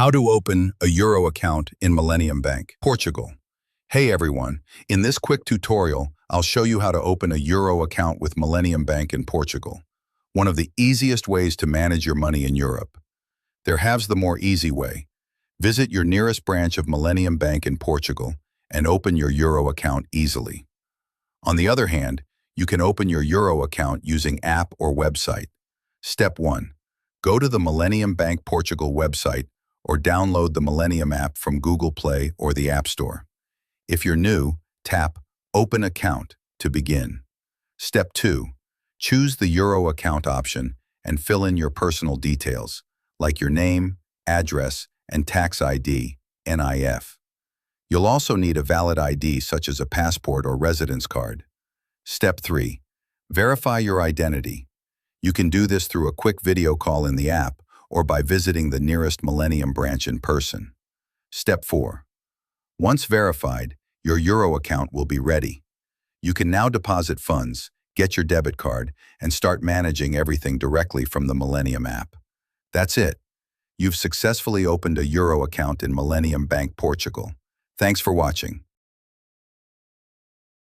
How to open a Euro account in Millennium Bank, Portugal. Hey everyone, in this quick tutorial, I'll show you how to open a Euro account with Millennium Bank in Portugal, one of the easiest ways to manage your money in Europe. There has the more easy way. Visit your nearest branch of Millennium Bank in Portugal and open your Euro account easily. On the other hand, you can open your Euro account using app or website. Step 1. Go to the Millennium Bank Portugal website or download the Millennium app from Google Play or the App Store. If you're new, tap Open Account to begin. Step 2. Choose the Euro account option and fill in your personal details, like your name, address, and tax ID, NIF. You'll also need a valid ID such as a passport or residence card. Step 3. Verify your identity. You can do this through a quick video call in the app or by visiting the nearest Millennium branch in person. Step 4. Once verified, your Euro account will be ready. You can now deposit funds, get your debit card, and start managing everything directly from the Millennium app. That's it. You've successfully opened a Euro account in Millennium Bank Portugal. Thanks for watching.